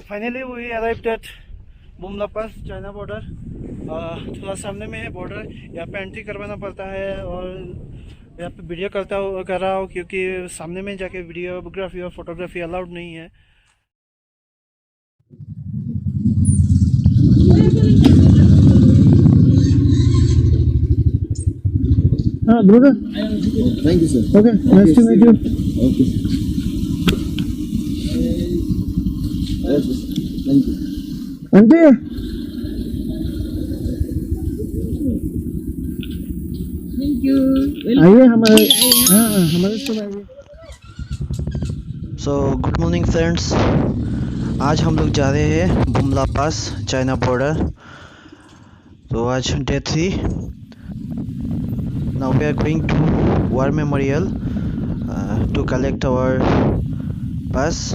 Finally we arrived at Bumla pass, China border. थोड़ा सामने में है बॉर्डर, यहाँ पे एंट्री करवाना पड़ता है और यहाँ पे वीडियो कर रहा हूँ क्योंकि सामने में जाके वीडियोग्राफी और फोटोग्राफी अलाउड नहीं है। हाँ brother, Thank you, sir. Okay, nice to meet you. Okay. Yes, sir. Thank you. Auntie Thank you. आइए हमारे, हाँ हमारे स्कूल आइए। सो गुड मॉर्निंग फ्रेंड्स, आज हम लोग जा रहे हैं बुमला पास, चाइना बॉर्डर। तो आज day 3। Now we are going to war memorial to collect our pass.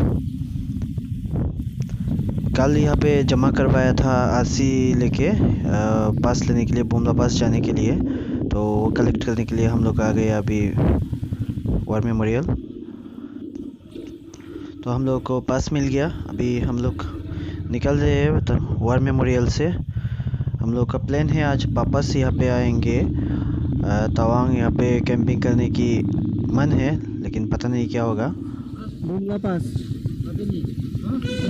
कल यहाँ पे जमा करवाया था आरसी लेके पास लेने के लिए, बुमला पास जाने के लिए। तो कलेक्ट करने के लिए हम लोग आ गए अभी वार मेमोरियल। तो हम लोग को पास मिल गया। अभी हम लोग निकल रहे हैं तो वार मेमोरियल से। हम लोग का प्लान है आज वापस यहाँ पे आएंगे तवांग। यहाँ पे कैंपिंग करने की मन है लेकिन पता नहीं क्या होगा। बुमला पास,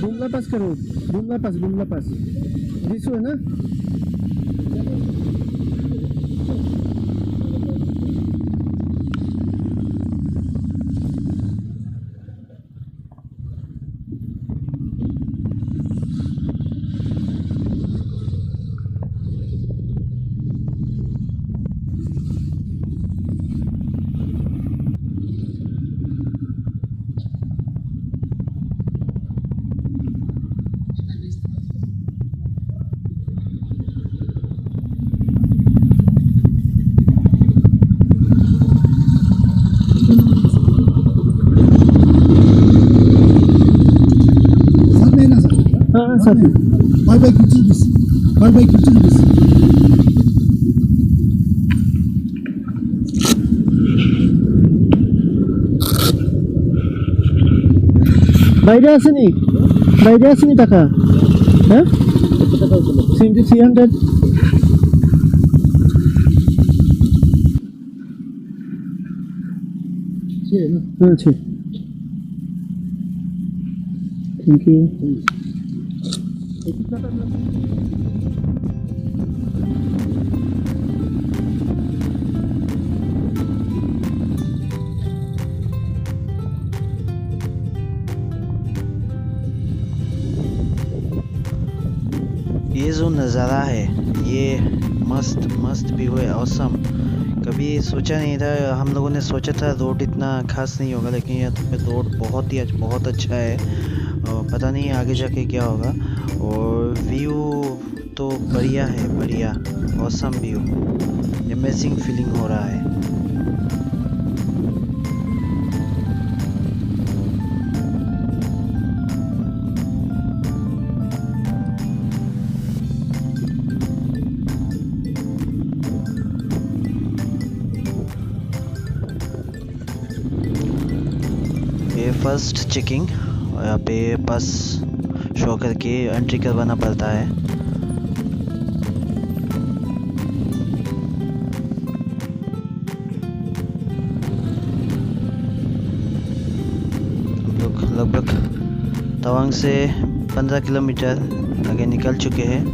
बुमला पास करो, बुमला पास दिसो है ना। हाँ sir, 5 by 50 rupees. 5 by 50 rupees. বাইরে আসেনি, বাইরে আসেনি টাকা। হ্যাঁ 300। हाँ अच्छे, थैंक यू। ये जो नज़ारा है ये मस्त व्यू है, ऑसम। कभी सोचा नहीं था, हम लोगों ने सोचा था रोड इतना खास नहीं होगा, लेकिन यहाँ पे रोड बहुत अच्छा है। और पता नहीं आगे जाके क्या होगा। और व्यू तो बढ़िया है, बढ़िया ऑसम व्यू, अमेजिंग फीलिंग हो रहा है। फर्स्ट चेकिंग, यहाँ पे पास शो करके एंट्री करवाना पड़ता है। हम लोग लगभग तवांग से 15 किलोमीटर आगे निकल चुके हैं।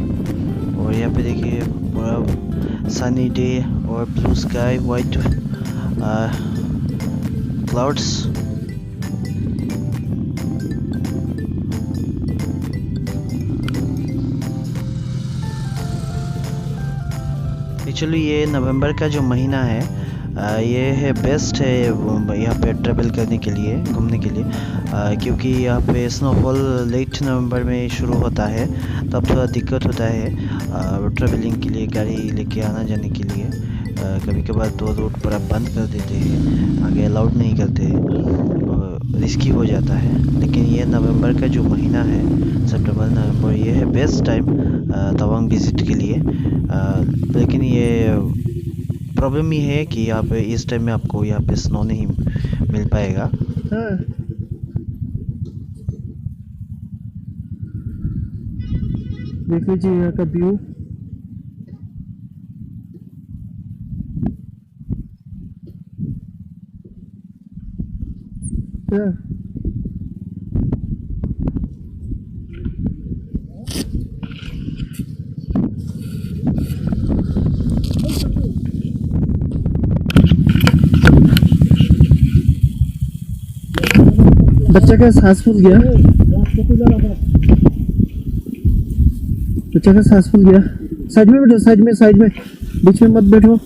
और यहाँ पे देखिए पूरा सनी डे और blue sky, white clouds. Actually ये नवंबर का जो महीना है ये है बेस्ट है यहाँ पे ट्रैवल करने के लिए, घूमने के लिए। क्योंकि यहाँ पे स्नोफॉल लेट नवंबर में शुरू होता है, तब थोड़ा दिक्कत होता है ट्रैवलिंग के लिए, गाड़ी लेके आना जाने के लिए। कभी कभार तो रोड पूरा बंद कर देते हैं, आगे अलाउड नहीं करते, रिस्की हो जाता है। लेकिन ये नवंबर का जो महीना है, सितंबर नवंबर, ये है बेस्ट टाइम तवांग विज़िट के लिए। लेकिन ये प्रॉब्लम ये है कि यहाँ पे इस टाइम में आपको यहाँ पे स्नो नहीं मिल पाएगा। हाँ देख लीजिए यहाँ का व्यू। बच्चा का सांस फूल गया, बच्चा का सांस फूल गया। साइड में बैठो, साइड में, बीच में मत बैठो।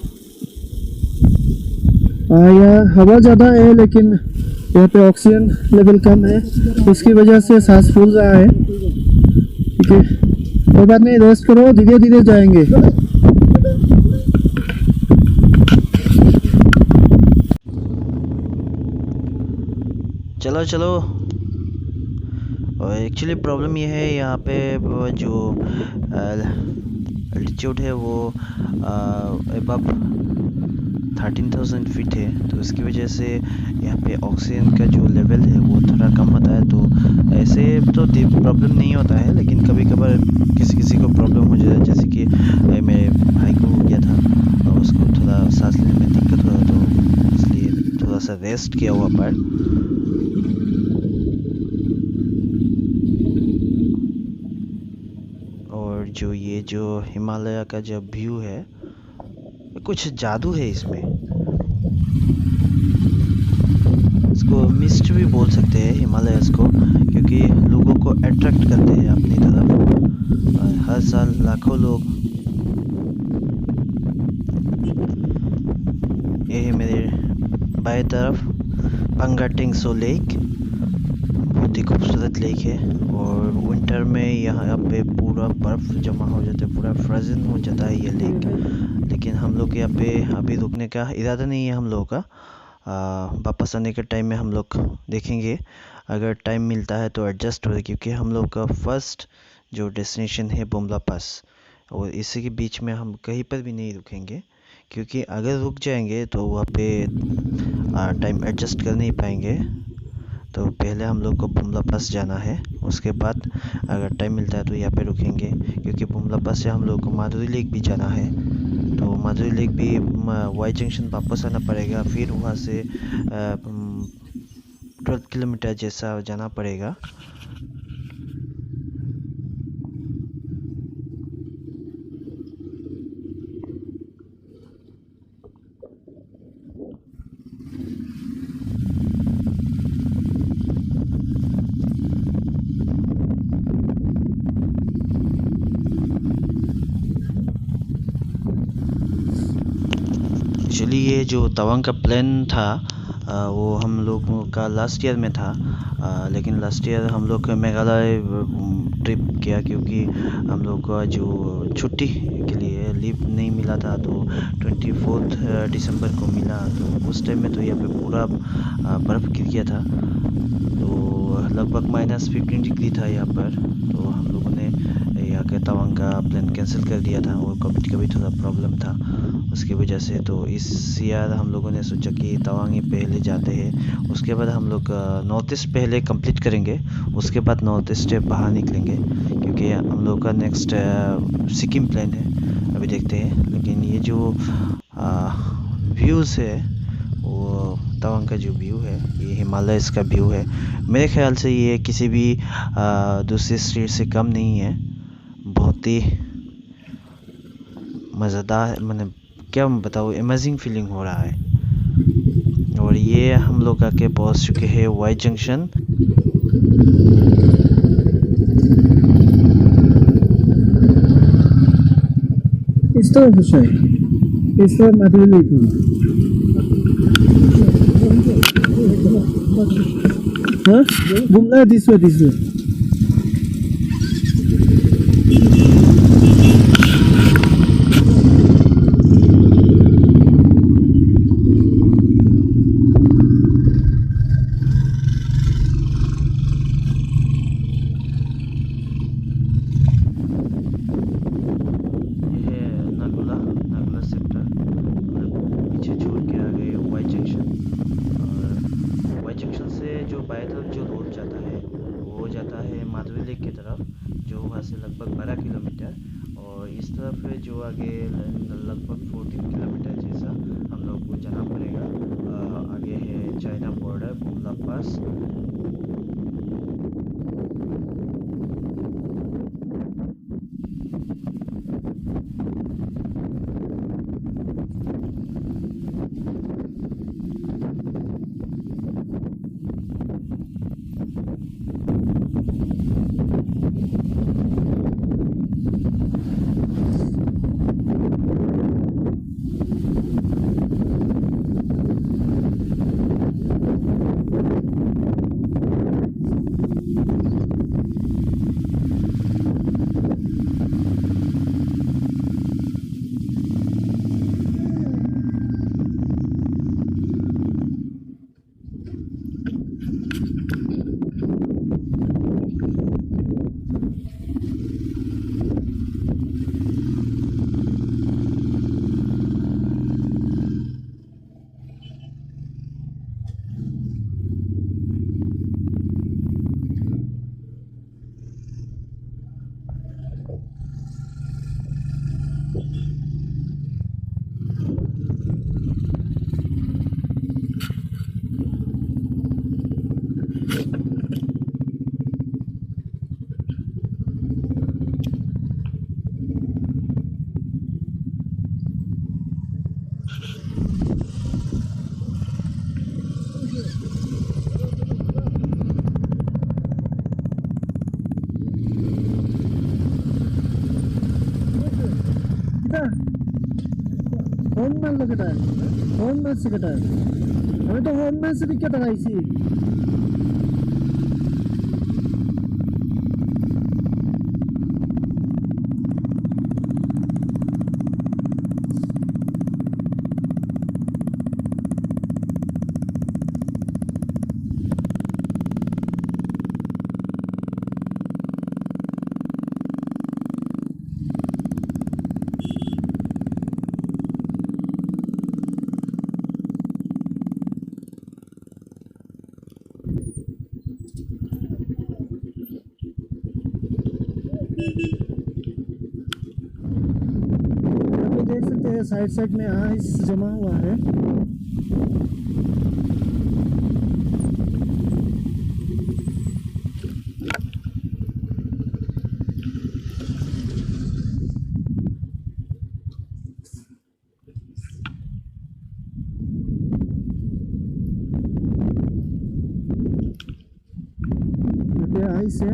यहाँ हवा ज़्यादा है लेकिन यहाँ पे ऑक्सीजन लेवल कम है, इसकी वजह से सांस फूल रहा है। ठीक है, कोई बात नहीं, रेस्ट करो, धीरे धीरे जाएंगे। चलो। और एक्चुअली प्रॉब्लम ये है यहाँ पे जो एल्टीट्यूड है वो अबव 13,000 फीट है, तो उसकी वजह से यहाँ पे ऑक्सीजन का जो लेवल है वो थोड़ा कम होता है। तो ऐसे तो प्रॉब्लम नहीं होता है, लेकिन कभी कभार किसी को प्रॉब्लम हो जाता है, जैसे कि मेरे भाई को हो गया था और उसको थोड़ा सांस लेने में दिक्कत हुआ, तो इसलिए थोड़ा सा रेस्ट किया हुआ पर। और जो हिमालय का जो व्यू है, कुछ जादू है इसमें। इसको मिस्ट भी बोल सकते हैं हिमालयस को, क्योंकि लोगों को अट्रैक्ट करते हैं अपनी तरफ। और हर साल लाखों लोग। ये है मेरे बाएं तरफ पंगाटिंगसो लेक, बहुत ही खूबसूरत लेक है। और विंटर में यहाँ पे पूरा बर्फ जमा हो जाता है, पूरा फ्रोजन हो जाता है ये लेक। लेकिन हम लोग यहाँ पे अभी रुकने का इरादा नहीं है हम लोगों का। वापस आने के टाइम में हम लोग देखेंगे, अगर टाइम मिलता है तो एडजस्ट हो, क्योंकि हम लोग का फर्स्ट जो डेस्टिनेशन है बुमला पास, और इसी के बीच में हम कहीं पर भी नहीं रुकेंगे, क्योंकि अगर रुक जाएंगे तो वहाँ पे टाइम एडजस्ट कर नहीं पाएंगे। तो पहले हम लोग को बुमला पास जाना है, उसके बाद अगर टाइम मिलता है तो यहाँ पे रुकेंगे, क्योंकि बुमला पास से हम लोग को माधुरी लेक भी जाना है। तो माधुरी लेक भी वाई जंक्शन वापस आना पड़ेगा, फिर वहाँ से 12 किलोमीटर जैसा जाना पड़ेगा। एक्चुअली ये जो तवांग का प्लान था वो हम लोगों का लास्ट ईयर में था, लेकिन लास्ट ईयर हम लोग मेघालय ट्रिप किया, क्योंकि हम लोग का जो छुट्टी के लिए लीव नहीं मिला था, तो 24 दिसंबर को मिला। तो उस टाइम में तो यहाँ पे पूरा बर्फ़ गिर गया था, तो लगभग -15 डिग्री था यहाँ पर। तो हम लोगों ने यहाँ के तवांग का प्लान कैंसिल कर दिया था, और कभी थोड़ा प्रॉब्लम था उसकी वजह से। तो इस ईयर हम लोगों ने सोचा कि तवांग ही पहले जाते हैं, उसके बाद हम लोग नॉर्थ ईस्ट पहले कंप्लीट करेंगे, उसके बाद नॉर्थ ईस्ट बाहर निकलेंगे, क्योंकि हम लोग का नेक्स्ट सिक्किम प्लान है, अभी देखते हैं। लेकिन ये जो व्यूज़ है वो तवांग का जो व्यू है, ये हिमालय का व्यू है। मेरे ख्याल से ये किसी भी दूसरे स्टेट से कम नहीं है, बहुत ही मज़ेदार, मैंने क्या बताऊँ, अमेजिंग फीलिंग हो रहा है। और ये हम लोग आके पहुँच चुके हैं वाई जंक्शन। इस तरह खुश है, इस तरह माधुरी लेक हाँ बुमला दिस वे जो वहाँ से लगभग 12 किलोमीटर, और इस तरफ है जो आगे लगभग 14 किलोमीटर जैसा हम लोग को जाना पड़ेगा। आगे है चाइना बॉर्डर बुमला पास। हॉर्न मार लो केटा हॉर्न मारছি কেটা আমি তো হর্ন মারছি দিকে দাঁড়াইছি देख सकते हैं साइड साइड में आइस जमा हुआ है। ये आइस है।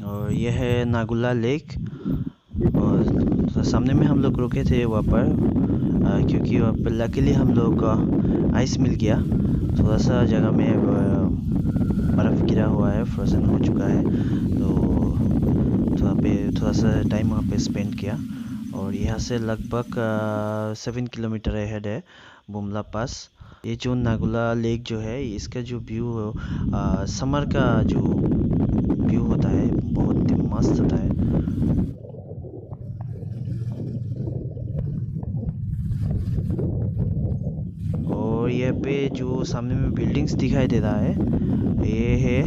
और यह है नागुला लेक, और सामने में हम लोग रुके थे वहाँ पर क्योंकि वहाँ पर लकीली हम लोग आइस मिल गया। थोड़ा सा जगह में बर्फ़ गिरा हुआ है, फ्रोजन हो चुका है, तो थोड़ा सा टाइम वहाँ पे स्पेंड किया। और यहाँ से लगभग 7 किलोमीटर अहेड है बुमला पास। ये जो नागुला लेक जो है, इसका जो व्यू समर का जो व्यू होता है बहुत ही मस्त होता है। और यहाँ पे जो सामने में बिल्डिंग्स दिखाई दे रहा है, ये है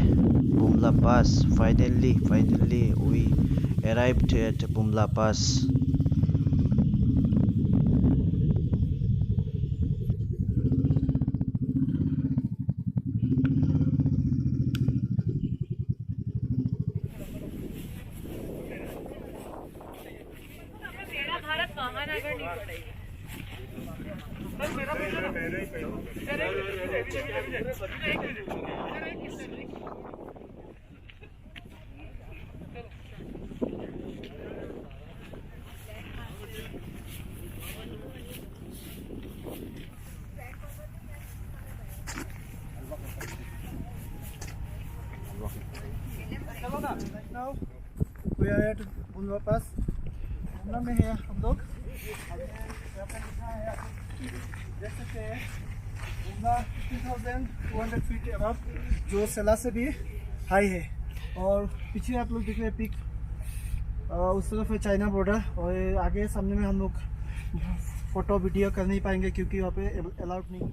Bumla pass. Finally we arrived at Bumla pass. Bharat महानगर नहीं पड़ेगी। Now we are at Bumla पास। बुमला में है हम लोग। यहाँ पे लिखा है, देख सकते हैं बुमला 15,200 फीट अबव, जो सेला से भी हाई है। और पीछे आप लोग देख रहे हैं पीक, उस तरफ है चाइना बॉर्डर, और आगे सामने में हम लोग फ़ोटो वीडियो कर नहीं पाएंगे क्योंकि वहाँ पे अलाउड नहीं।